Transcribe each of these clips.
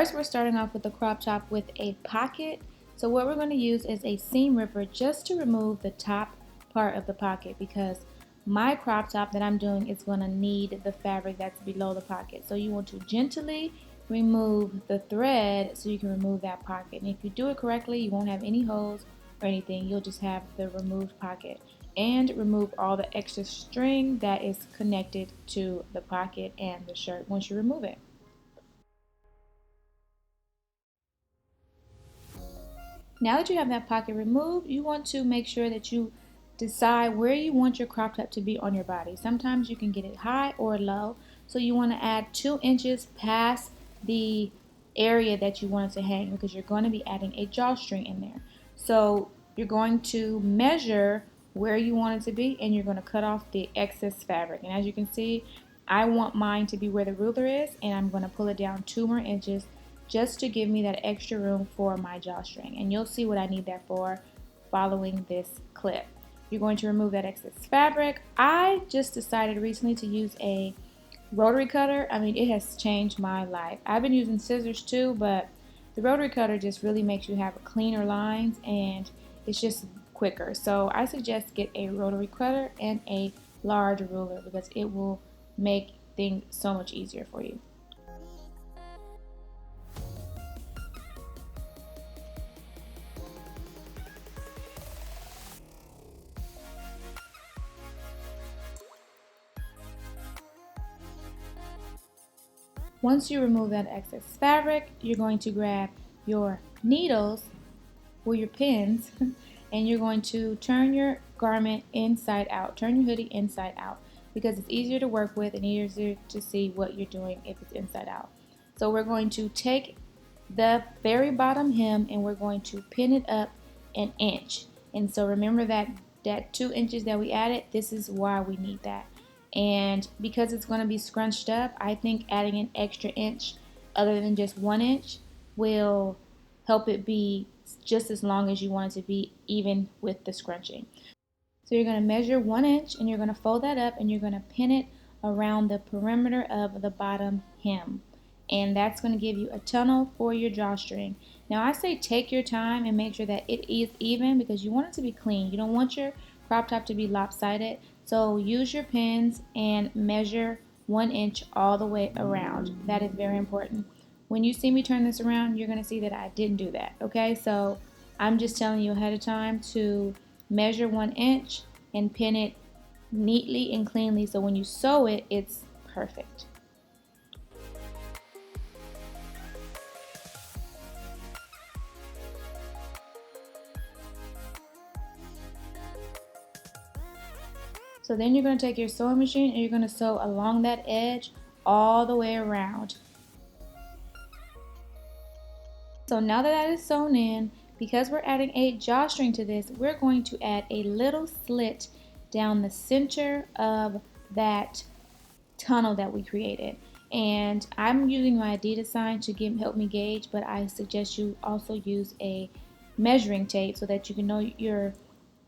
First, we're starting off with the crop top with a pocket. So what we're going to use is a seam ripper just to remove the top part of the pocket, because my crop top that I'm doing is going to need the fabric that's below the pocket. So you want to gently remove the thread so you can remove that pocket. And if you do it correctly, you won't have any holes or anything. You'll just have the removed pocket. And remove all the extra string that is connected to the pocket and the shirt once you remove it. Now that you have that pocket removed, you want to make sure that you decide where you want your crop top to be on your body. Sometimes you can get it high or low, so you want to add 2 inches past the area that you want it to hang, because you're going to be adding a drawstring in there. So you're going to measure where you want it to be, and you're going to cut off the excess fabric. And as you can see, I want mine to be where the ruler is, and I'm going to pull it down 2 more inches just to give me that extra room for my drawstring. And you'll see what I need that for following this clip. You're going to remove that excess fabric. I just decided recently to use a rotary cutter. I mean, it has changed my life. I've been using scissors too, but the rotary cutter just really makes you have cleaner lines, and it's just quicker. So I suggest get a rotary cutter and a large ruler, because it will make things so much easier for you. Once you remove that excess fabric, you're going to grab your needles or your pins and you're going to turn your garment inside out. Turn your hoodie inside out, because it's easier to work with and easier to see what you're doing if it's inside out. So we're going to take the very bottom hem and we're going to pin it up an inch. And so remember that 2 inches that we added, this is why we need that. And because it's going to be scrunched up, I think adding an extra inch other than just 1 inch will help it be just as long as you want it to be, even with the scrunching. So you're going to measure 1 inch and you're going to fold that up and you're going to pin it around the perimeter of the bottom hem. And that's going to give you a tunnel for your drawstring. Now I say take your time and make sure that it is even, because you want it to be clean. You don't want your crop top to be lopsided. So use your pins and measure 1 inch all the way around. That is very important. When you see me turn this around, you're going to see that I didn't do that. Okay, so I'm just telling you ahead of time to measure 1 inch and pin it neatly and cleanly, so when you sew it, it's perfect. So then you're going to take your sewing machine and you're going to sew along that edge all the way around. So now that is sewn in, because we're adding a drawstring to this, we're going to add a little slit down the center of that tunnel that we created. And I'm using my Adidas sign to help me gauge, but I suggest you also use a measuring tape so that you can know your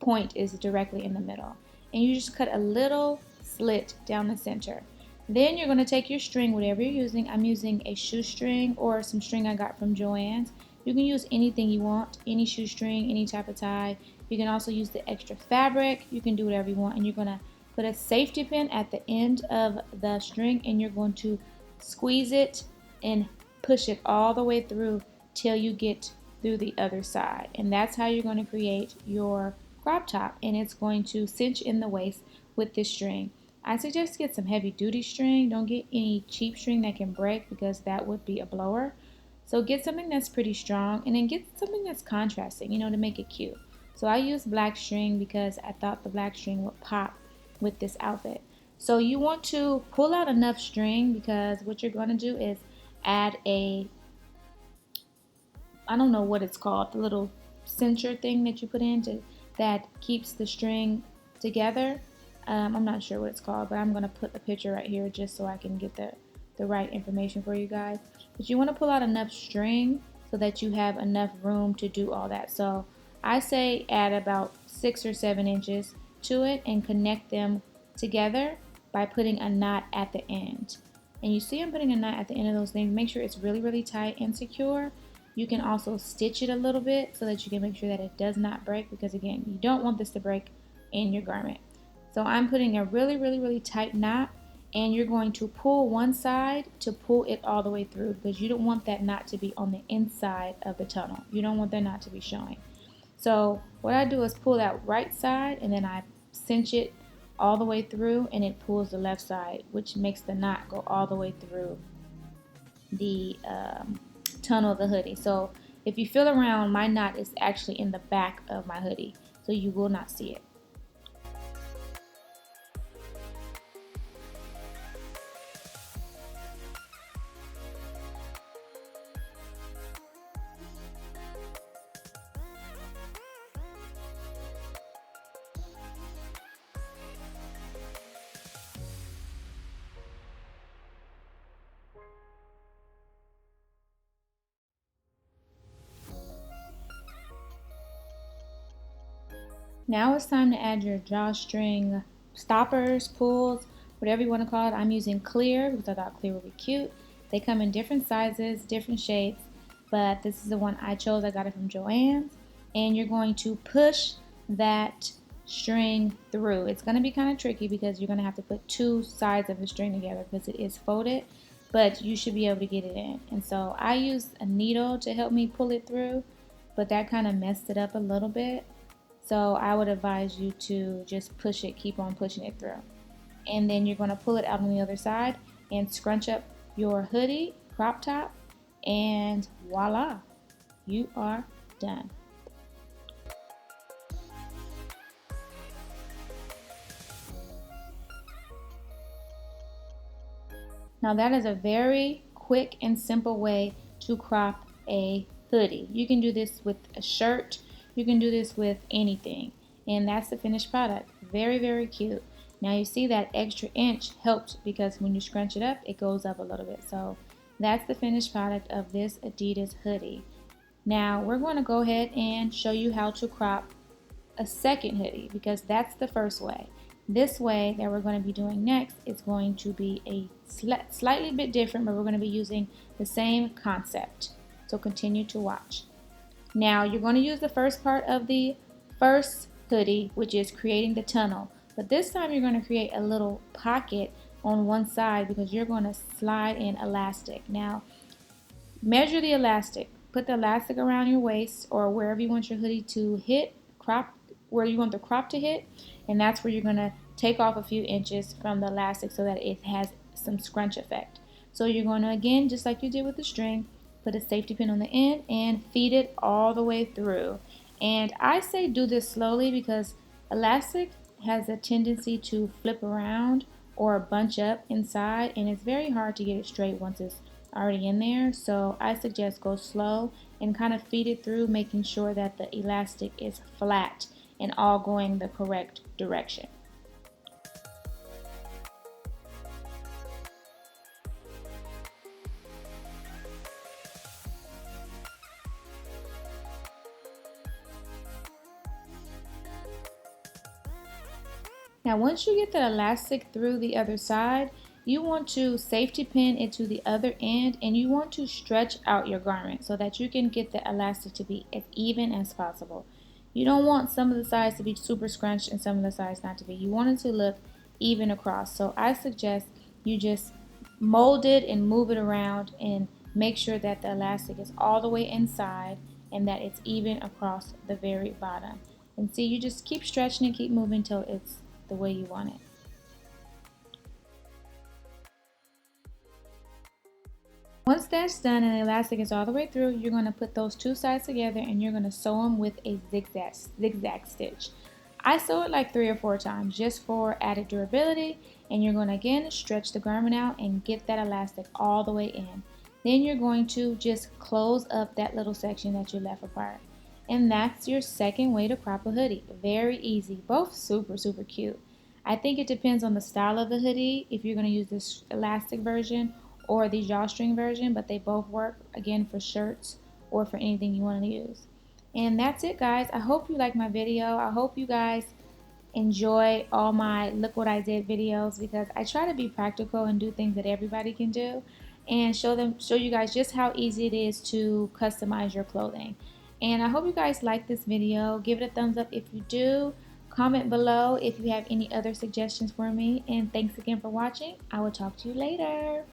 point is directly in the middle. And you just cut a little slit down the center. Then you're going to take your string, whatever you're using. I'm using a shoestring or some string I got from Joann's. You can use anything you want, any shoestring, any type of tie. You can also use the extra fabric. You can do whatever you want. And you're going to put a safety pin at the end of the string, and you're going to squeeze it and push it all the way through till you get through the other side. And that's how you're going to create your crop top, and it's going to cinch in the waist with this string. I suggest get some heavy duty string. Don't get any cheap string that can break, because that would be a blower. So get something that's pretty strong, and then get something that's contrasting, to make it cute. So I use black string because I thought the black string would pop with this outfit. So you want to pull out enough string, because what you're going to do is add I don't know what it's called, the little cincher thing that you put in that keeps the string together. I'm not sure what it's called, but I'm going to put the picture right here just so I can get the right information for you guys. But you want to pull out enough string so that you have enough room to do all that. So I say add about 6 or 7 inches to it and connect them together by putting a knot at the end. And you see I'm putting a knot at the end of those things. Make sure it's really, really tight and secure. You can also stitch it a little bit so that you can make sure that it does not break, because again, you don't want this to break in your garment. So I'm putting a really, really, really tight knot, and you're going to pull one side to pull it all the way through, because you don't want that knot to be on the inside of the tunnel. You don't want that knot to be showing. So what I do is pull that right side, and then I cinch it all the way through, and it pulls the left side, which makes the knot go all the way through the tunnel of the hoodie. So if you feel around, my knot is actually in the back of my hoodie, so you will not see it. Now it's time to add your drawstring stoppers, pulls, whatever you want to call it. I'm using clear because I thought clear would be cute. They come in different sizes, different shapes, but this is the one I chose. I got it from Joann's. And you're going to push that string through. It's going to be kind of tricky because you're going to have to put two sides of the string together because it is folded, but you should be able to get it in. And so I used a needle to help me pull it through, but that kind of messed it up a little bit. So I would advise you to just push it, keep on pushing it through. And then you're going to pull it out on the other side and scrunch up your hoodie, crop top, and voila, you are done. Now that is a very quick and simple way to crop a hoodie. You can do this with a shirt, you can do this with anything, and that's the finished product. Very, very cute. Now you see that extra inch helped because when you scrunch it up, it goes up a little bit. So that's the finished product of this Adidas hoodie. Now we're going to go ahead and show you how to crop a second hoodie, because that's the first way. This way that we're going to be doing next is going to be a slightly bit different, but we're going to be using the same concept. So continue to watch. Now you're going to use the first part of the first hoodie, which is creating the tunnel. But this time you're going to create a little pocket on one side because you're going to slide in elastic. Now measure the elastic. Put the elastic around your waist or wherever you want your hoodie to hit, crop where you want the crop to hit, and that's where you're going to take off a few inches from the elastic so that it has some scrunch effect. So you're going to, again, just like you did with the string, put a safety pin on the end and feed it all the way through. And I say do this slowly because elastic has a tendency to flip around or bunch up inside, and it's very hard to get it straight once it's already in there. So I suggest go slow and kind of feed it through, making sure that the elastic is flat and all going the correct direction. Now once you get that elastic through the other side, you want to safety pin it to the other end, and you want to stretch out your garment so that you can get the elastic to be as even as possible. You don't want some of the sides to be super scrunched and some of the sides not to be. You want it to look even across. So I suggest you just mold it and move it around and make sure that the elastic is all the way inside and that it's even across the very bottom. And see, you just keep stretching and keep moving until it's the way you want it. Once that's done and the elastic is all the way through, you're going to put those two sides together and you're going to sew them with a zigzag stitch. I sew it like 3 or 4 times just for added durability, and you're going to again stretch the garment out and get that elastic all the way in. Then you're going to just close up that little section that you left apart. And that's your second way to crop a hoodie. Very easy, both super, super cute. I think it depends on the style of the hoodie if you're going to use this elastic version or the drawstring version, but they both work again for shirts or for anything you want to use. And that's it, guys. I hope you like my video. I hope you guys enjoy all my look what I did videos, because I try to be practical and do things that everybody can do, and show you guys just how easy it is to customize your clothing. And I hope you guys like this video. Give it a thumbs up if you do. Comment below if you have any other suggestions for me. And thanks again for watching. I will talk to you later.